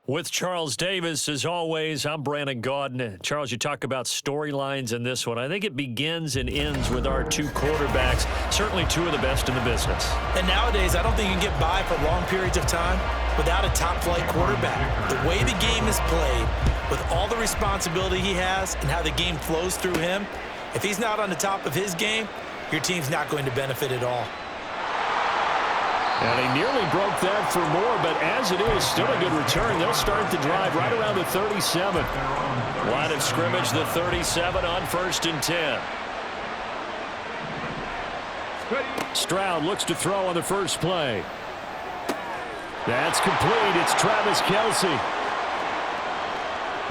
With Charles Davis, as always, I'm Brandon Gaudin. Charles, you talk about storylines in this one. I think it begins and ends with our two quarterbacks, certainly two of the best in the business. And nowadays, I don't think you can get by for long periods of time without a top-flight quarterback. The way the game is played, with all the responsibility he has and how the game flows through him, if he's not on the top of his game, your team's not going to benefit at all. And he nearly broke that for more, but as it is, still a good return. They'll start the drive right around the 37. Line of scrimmage, the 37 on 1st and 10. Stroud looks to throw on the first play. That's complete. It's Travis Kelce.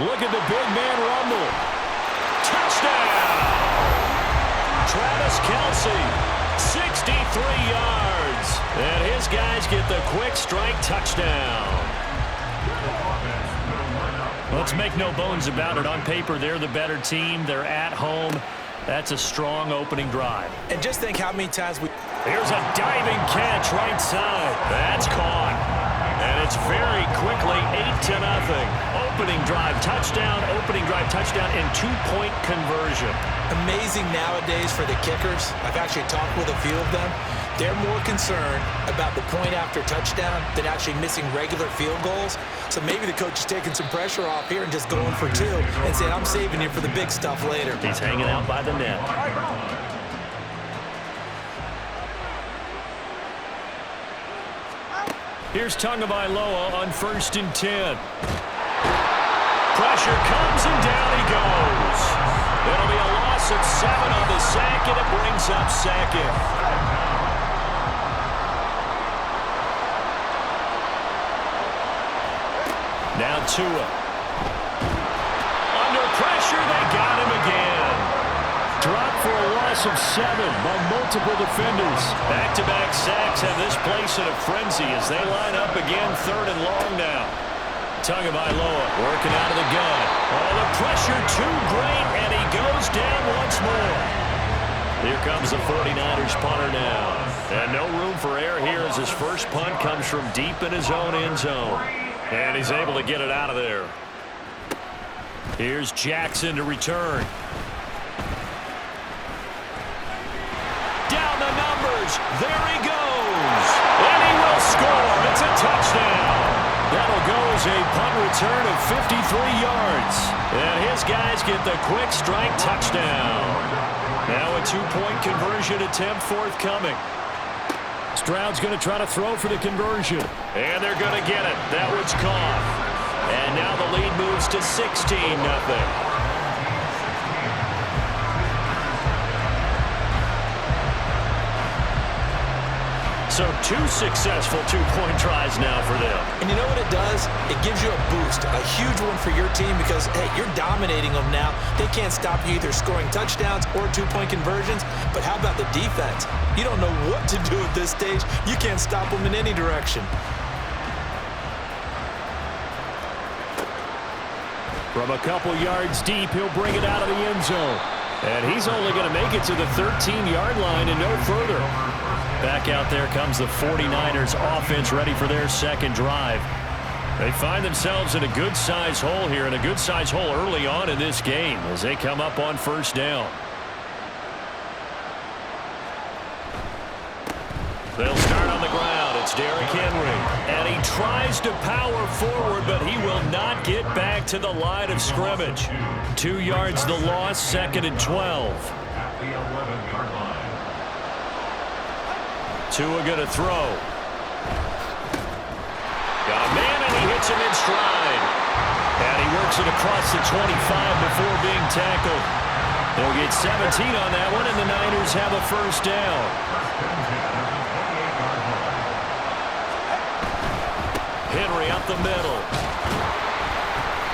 Look at the big man rumble. Touchdown! Travis Kelce, 63 yards. And his guys get the quick strike touchdown. Let's make no bones about it. On paper, they're the better team. They're at home. That's a strong opening drive. And just think how many times we... Here's a diving catch right side. That's caught. And it's very quickly 8-0. Opening drive touchdown, and two-point conversion. Amazing nowadays for the kickers. I've actually talked with a few of them. They're more concerned about the point after touchdown than actually missing regular field goals. So maybe the coach is taking some pressure off here and just going for two and saying, I'm saving you for the big stuff later. He's hanging out by the net. Here's Tagovailoa on 1st and 10. Pressure comes and down he goes. It'll be a loss of 7 on the sack, and it brings up second. Now Tua. Under pressure, they got him again. Dropped for a loss of 7 by multiple defenders. Back-to-back sacks have this place in a frenzy as they line up again 3rd and long now. Tagovailoa working out of the gun. Oh, the pressure too great, and he goes down once more. Here comes the 49ers punter now. And no room for error here as his first punt comes from deep in his own end zone. And he's able to get it out of there. Here's Jackson to return. Down the numbers. There he goes. And he will score. It's a touchdown. That'll go as a punt return of 53 yards. And his guys get the quick strike touchdown. Now a two-point conversion attempt forthcoming. Stroud's going to try to throw for the conversion. And they're going to get it. That one's caught. And now the lead moves to 16-0. So 2 successful two-point tries now for them. And you know what it does? It gives you a boost, a huge one for your team because, hey, you're dominating them now. They can't stop you either scoring touchdowns or two-point conversions. But how about the defense? You don't know what to do at this stage. You can't stop them in any direction. From a couple yards deep, he'll bring it out of the end zone. And he's only going to make it to the 13-yard line and no further. Back out there comes the 49ers offense ready for their second drive. They find themselves in a good-sized hole here, and a good-sized hole early on in this game as they come up on 1st down. They'll start on the ground. It's Derrick Henry. And he tries to power forward, but he will not get back to the line of scrimmage. 2 yards the loss, 2nd and 12. Tua going to throw. Got a man, and he hits him in stride. And he works it across the 25 before being tackled. They'll get 17 on that one, and the Niners have a first down. Henry up the middle.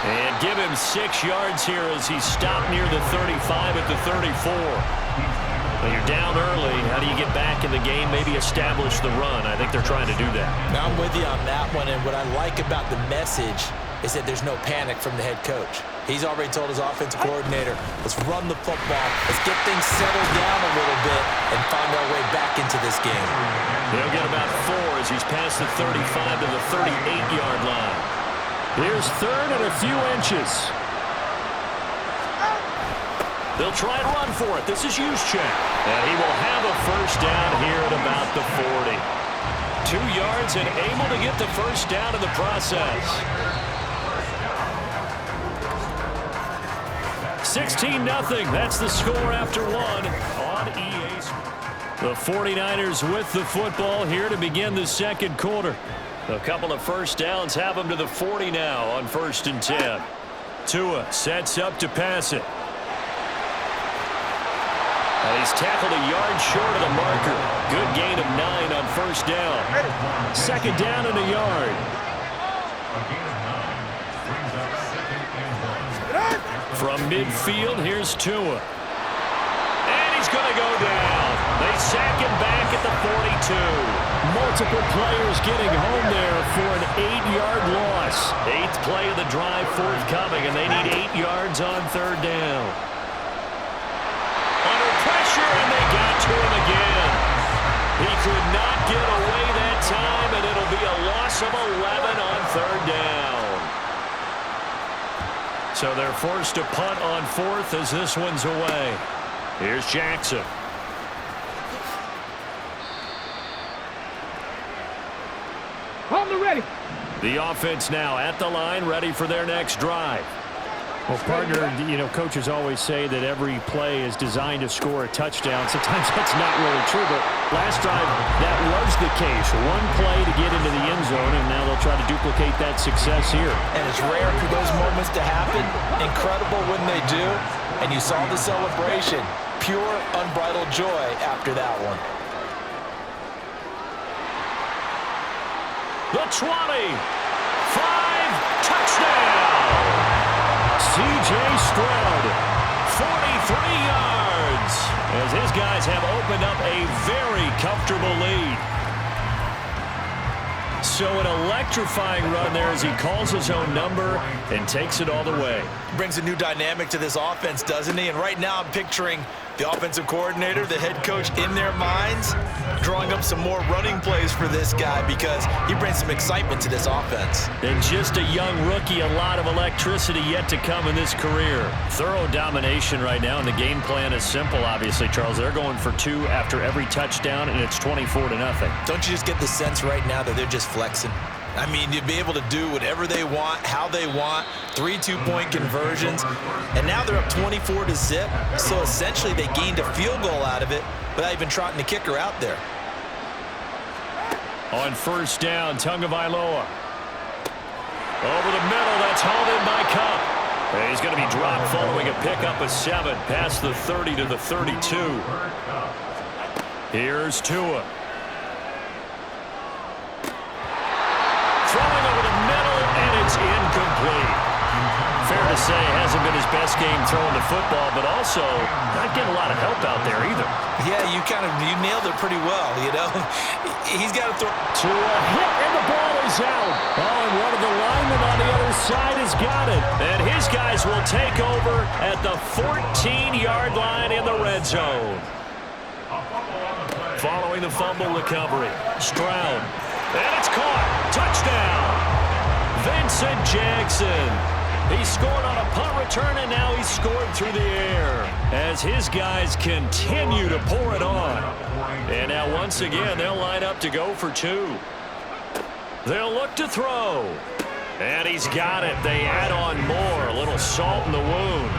And give him 6 yards here as he's stopped near the 35 at the 34. Well, you're down early. How do you get back in the game? Maybe establish the run. I think they're trying to do that. Now I'm with you on that one, and what I like about the message is that there's no panic from the head coach. He's already told his offensive coordinator, let's run the football, let's get things settled down a little bit and find our way back into this game. He'll get about 4 as he's past the 35 to the 38-yard line. Here's third and a few inches. They'll try and run for it. This is Juszczyk. And he will have a first down here at about the 40. 2 yards and able to get the first down in the process. 16-0. That's the score after 1 on EA. The 49ers with the football here to begin the second quarter. A couple of first downs have them to the 40 now on 1st and 10. Tua sets up to pass it. And he's tackled a yard short of the marker. Good gain of 9 on first down. Second down and a yard. From midfield, here's Tua. And he's going to go down. They sack him back at the 42. Multiple players getting home there for an 8-yard loss. 8th play of the drive forthcoming, and they need 8 yards on third down. Under pressure, and they got to him again. He could not get away that time, and it'll be a loss of 11 on third down. So they're forced to punt on 4th as this one's away. Here's Jackson. On the ready. The offense now at the line, ready for their next drive. Well, partner, coaches always say that every play is designed to score a touchdown. Sometimes that's not really true, but last drive, that was the case. One play to get into the end zone, and now they'll try to duplicate that success here. And it's rare for those moments to happen. Incredible when they do. And you saw the celebration. Pure, unbridled joy after that one. The 20. 5, touchdown. C.J. Stroud, 43 yards, as his guys have opened up a very comfortable lead. So an electrifying run there as he calls his own number and takes it all the way. Brings a new dynamic to this offense, doesn't he? And right now I'm picturing the offensive coordinator, the head coach in their minds, drawing up some more running plays for this guy because he brings some excitement to this offense. And just a young rookie, a lot of electricity yet to come in this career. Thorough domination right now, and the game plan is simple, obviously, Charles. They're going for 2 after every touchdown, and it's 24-0. Don't you just get the sense right now that they're just flexing? I mean, you'd be able to do whatever they want, how they want, 3 2-point conversions, and now they're up 24-0. So essentially they gained a field goal out of it without even trotting the kicker out there. On first down, Tagovailoa. Over the middle, that's hauled in by Cup. And he's going to be dropped following a pickup of 7 past the 30 to the 32. Here's Tua. Throwing over the middle, and it's incomplete. Fair to say, hasn't been his best game throwing the football, but also not getting a lot of help out there either. Yeah, you nailed it pretty well, He's got to throw. To a hit, and the ball is out. Oh, and one of the linemen on the other side has got it. And his guys will take over at the 14-yard line in the red zone. Following the fumble recovery, Stroud. And it's caught. Touchdown. Vincent Jackson. He scored on a punt return, and now he's scored through the air as his guys continue to pour it on. And now once again, they'll line up to go for 2. They'll look to throw. And he's got it. They add on more. A little salt in the wound.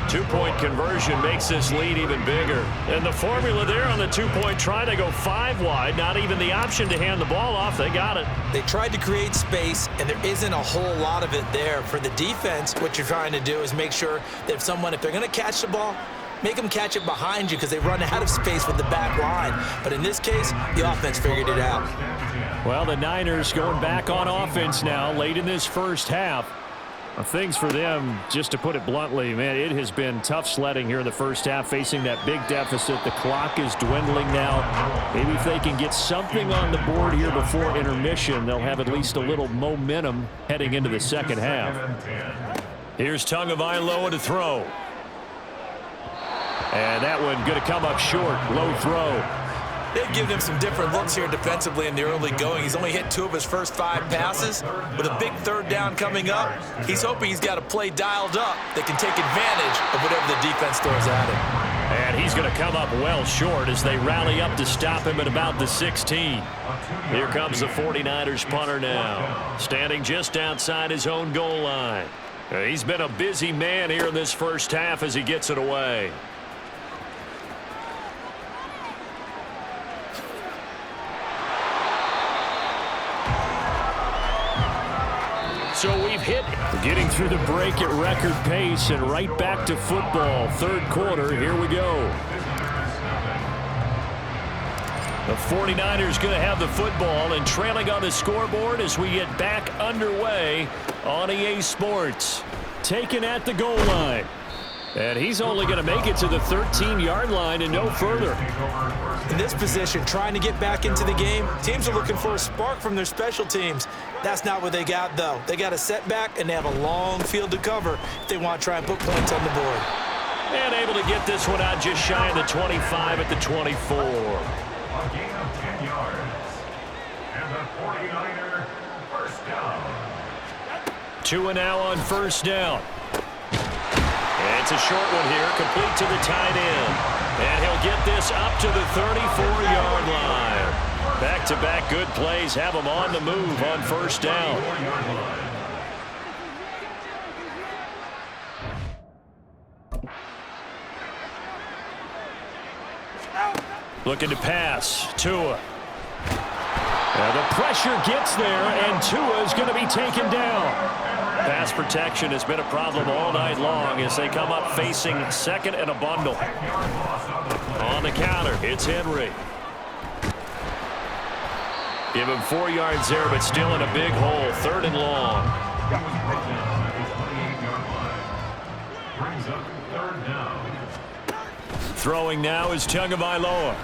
2-point conversion makes this lead even bigger. And the formula there on the 2-point try, they go 5 wide. Not even the option to hand the ball off. They got it. They tried to create space, and there isn't a whole lot of it there. For the defense, what you're trying to do is make sure that if they're going to catch the ball, make them catch it behind you because they run out of space with the back line. But in this case, the offense figured it out. Well, the Niners going back on offense now late in this first half. Things for them, just to put it bluntly, man, it has been tough sledding here in the first half, facing that big deficit. The clock is dwindling now. Maybe if they can get something on the board here before intermission, they'll have at least a little momentum heading into the second half. Here's Tagovailoa to throw. And that one going to come up short. Low throw. They've given him some different looks here defensively in the early going. He's only hit 2 of his first 5 passes. With a big third down coming up, he's hoping he's got a play dialed up that can take advantage of whatever the defense throws at him. And he's going to come up well short as they rally up to stop him at about the 16. Here comes the 49ers punter now, standing just outside his own goal line. He's been a busy man here in this first half as he gets it away. So we've hit getting through the break at record pace and right back to football. Third quarter, here we go. The 49ers going to have the football and trailing on the scoreboard as we get back underway on EA Sports. Taken at the goal line. And he's only going to make it to the 13-yard line and no further. In this position, trying to get back into the game, teams are looking for a spark from their special teams. That's not what they got, though. They got a setback, and they have a long field to cover if they want to try and put points on the board. And able to get this one out just shy of the 25 at the 24. A gain of 10 yards. And the 49er first down. 2 now on first down. And it's a short one here, complete to the tight end. And he'll get this up to the 34-yard line. Back-to-back good plays have him on the move on first down. Looking to pass. Tua. Now the pressure gets there, and Tua is going to be taken down. Pass protection has been a problem all night long as they come up facing second and a bundle. On the counter, it's Henry. Give him 4 yards there, but still in a big hole. Third and long. Throwing now is Tagovailoa.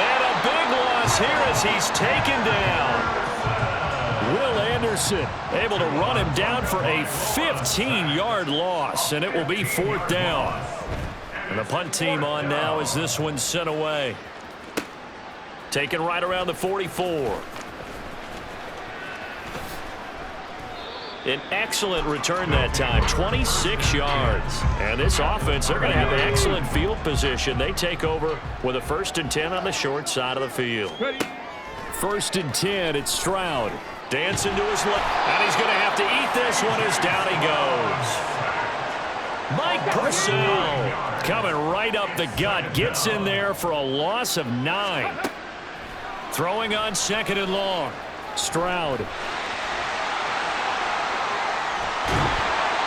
And a big loss here as he's taken down. Will Anderson able to run him down for a 15-yard loss, and it will be 4th down. And the punt team on now as this one's sent away. Taken right around the 44. An excellent return that time, 26 yards. And this offense, they're going to have an excellent field position. They take over with a 1st and 10 on the short side of the field. 1st and 10, it's Stroud. Dancing to his left, and he's going to have to eat this one as down he goes. Mike Purcell coming right up the gut, gets in there for a loss of 9. Throwing on 2nd and long. Stroud.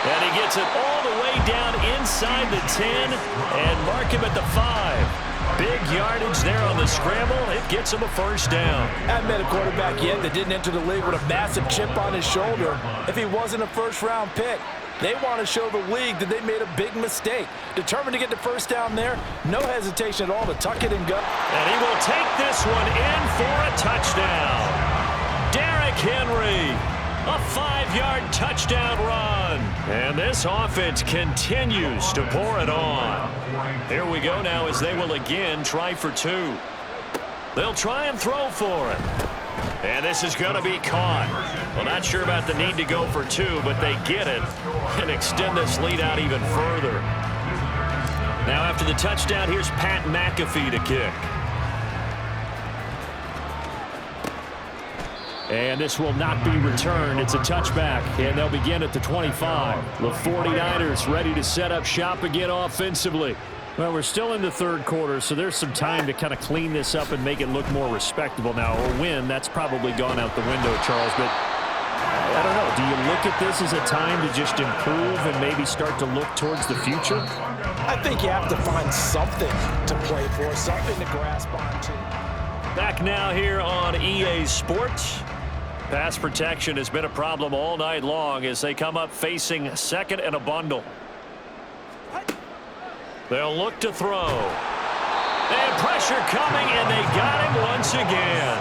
And he gets it all the way down inside the 10 and mark him at the 5. Big yardage there on the scramble. It gets him a 1st down. Haven't met a quarterback yet that didn't enter the league with a massive chip on his shoulder. If he wasn't a first-round pick, they want to show the league that they made a big mistake. Determined to get the 1st down there, no hesitation at all to tuck it and go. And he will take this one in for a touchdown. Derrick Henry, a 5-yard touchdown run. And this offense continues to pour it on. Here we go now as they will again try for 2. They'll try and throw for it. And this is going to be caught. Well, not sure about the need to go for 2, but they get it and extend this lead out even further. Now after the touchdown, here's Pat McAfee to kick. And this will not be returned. It's a touchback, and they'll begin at the 25. The 49ers ready to set up shop again offensively. Well, we're still in the third quarter, so there's some time to kind of clean this up and make it look more respectable now. Or win, that's probably gone out the window, Charles. But I don't know. Do you look at this as a time to just improve and maybe start to look towards the future? I think you have to find something to play for, something to grasp onto. Back now here on EA Sports. Pass protection has been a problem all night long as they come up facing second and a bundle. They'll look to throw. And pressure coming, and they got him once again.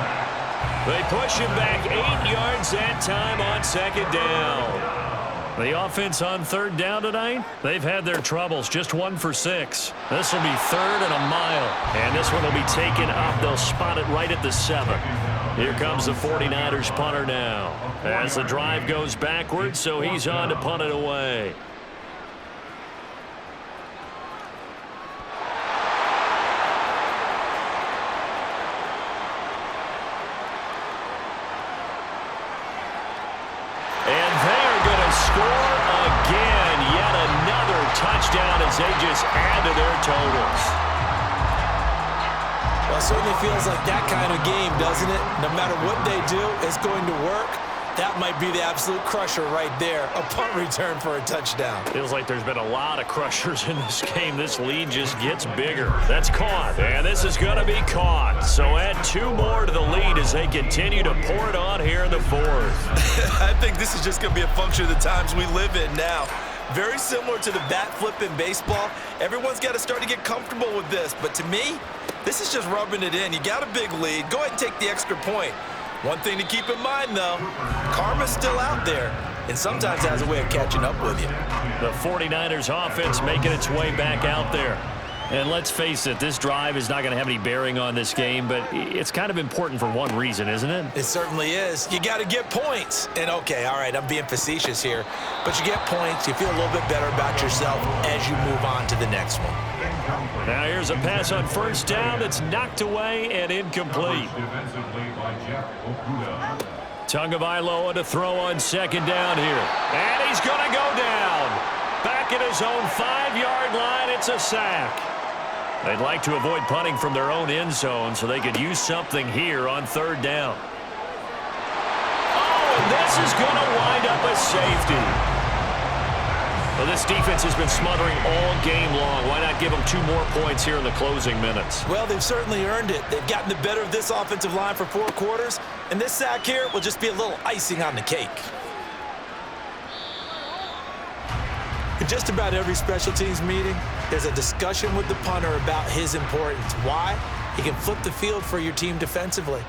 They push him back 8 yards that time on second down. The offense on third down tonight, they've had their troubles, just 1 for 6. This will be third and a mile, and this one will be taken up. They'll spot it right at the 7. Here comes the 49ers punter now as the drive goes backwards, so he's on to punt it away. Score again, yet another touchdown as they just add to their totals. Well, it certainly feels like that kind of game, doesn't it? No matter what they do, it's going to work. That might be the absolute crusher right there, a punt return for a touchdown. Feels like there's been a lot of crushers in this game. This lead just gets bigger. That's caught, and this is going to be caught. So add 2 more to the lead as they continue to pour it on here in the 4th. I think this is just going to be a function of the times we live in now. Very similar to the bat flip in baseball. Everyone's got to start to get comfortable with this. But to me, this is just rubbing it in. You got a big lead. Go ahead and take the extra point. One thing to keep in mind, though, karma's still out there, and sometimes has a way of catching up with you. The 49ers offense making its way back out there. And let's face it, this drive is not going to have any bearing on this game, but it's kind of important for one reason, isn't it? It certainly is. You got to get points. And, okay, all right, I'm being facetious here, but you get points, you feel a little bit better about yourself as you move on to the next one. Now here's a pass on first down that's knocked away and incomplete. Tagovailoa to throw on second down here. And he's going to go down. Back at his own 5-yard line, it's a sack. They'd like to avoid punting from their own end zone so they could use something here on third down. Oh, and this is going to wind up a safety. Well, this defense has been smothering all game long. Why not give them 2 more points here in the closing minutes? Well, they've certainly earned it. They've gotten the better of this offensive line for 4 quarters, and this sack here will just be a little icing on the cake. In just about every special teams meeting, there's a discussion with the punter about his importance. Why? He can flip the field for your team defensively,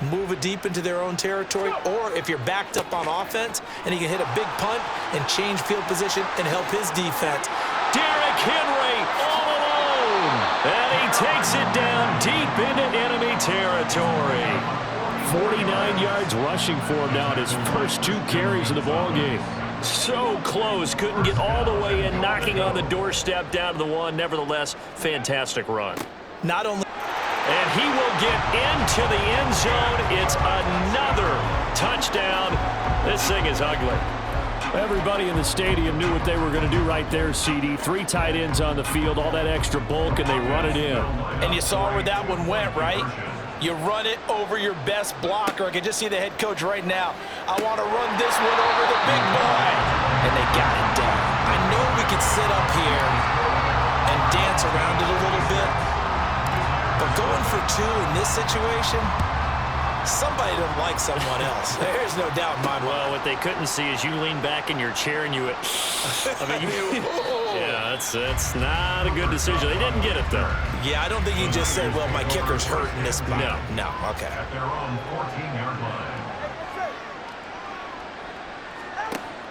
move it deep into their own territory, or if you're backed up on offense, and he can hit a big punt and change field position and help his defense. Derrick Henry all alone, and he takes it down deep into enemy territory. 49 yards rushing for him now in his first 2 carries of the ballgame. So close, couldn't get all the way in, knocking on the doorstep down to the 1. Nevertheless, fantastic run. Not only... And he will get into the end zone. It's another touchdown. This thing is ugly. Everybody in the stadium knew what they were going to do right there, CD. 3 tight ends on the field, all that extra bulk, and they run it in. And you saw where that one went, right? You run it over your best blocker. I can just see the head coach right now. I want to run this one over the big boy. And they got it done. I know we could sit up here and dance around it a little bit, but going for 2 in this situation, somebody doesn't like someone else. There's no doubt in my mind. Well, what they couldn't see is you lean back in your chair and you went, yeah, that's not a good decision. They didn't get it, though. Yeah, I don't think you can just say, well, my kicker's hurt in this spot. No, okay. At their own 14-yard line.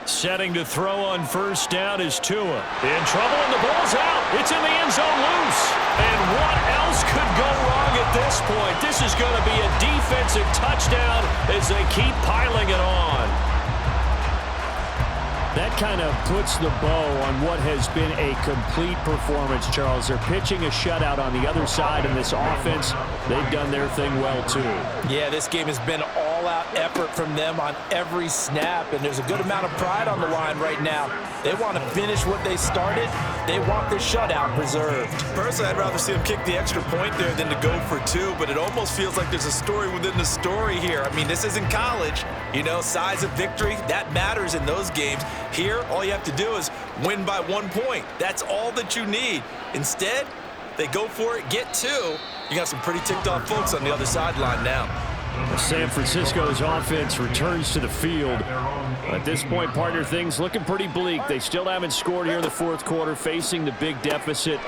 Setting to throw on first down is Tua. In trouble, and the ball's out. It's in the end zone loose. And what else could go wrong at this point? This is going to be a defensive touchdown as they keep piling it on. That kind of puts the bow on what has been a complete performance, Charles. They're pitching a shutout on the other side, and this offense, they've done their thing well, too. Yeah, this game has been all-out effort from them on every snap, and there's a good amount of pride on the line right now. They want to finish what they started. They want the shutout preserved. Personally, I'd rather see them kick the extra point there than to go for 2, but it almost feels like there's a story within the story here. I mean, this isn't college. You know, size of victory, that matters in those games. Here, all you have to do is win by 1 point. That's all that you need. Instead, they go for it, get 2. You got some pretty ticked off folks on the other sideline now. San Francisco's offense returns to the field. At this point, partner, things looking pretty bleak. They still haven't scored here in the fourth quarter, facing the big deficit.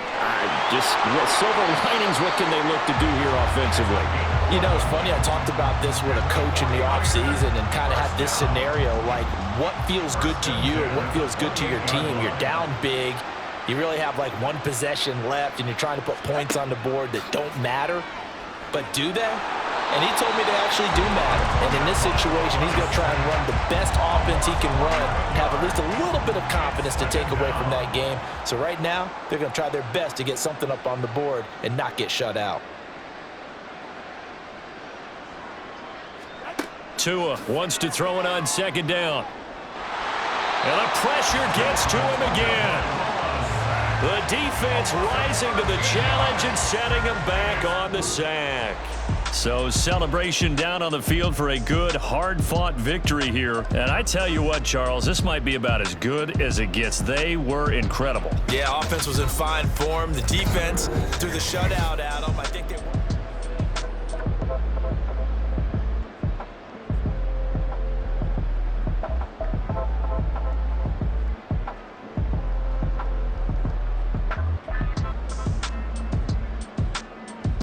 Silver linings, what can they look to do here offensively? You know, it's funny, I talked about this with a coach in the offseason and kind of had this scenario, like what feels good to you and what feels good to your team. You're down big. You really have like one possession left, and you're trying to put points on the board that don't matter. But do they? And he told me they actually do matter. And in this situation, he's going to try and run the best offense he can run, have at least a little bit of confidence to take away from that game. So right now, they're going to try their best to get something up on the board and not get shut out. Tua wants to throw it on second down. And the pressure gets to him again. The defense rising to the challenge and setting him back on the sack. So celebration down on the field for a good, hard-fought victory here. And I tell you what, Charles, this might be about as good as it gets. They were incredible. Yeah, offense was in fine form. The defense threw the shutout at them. I think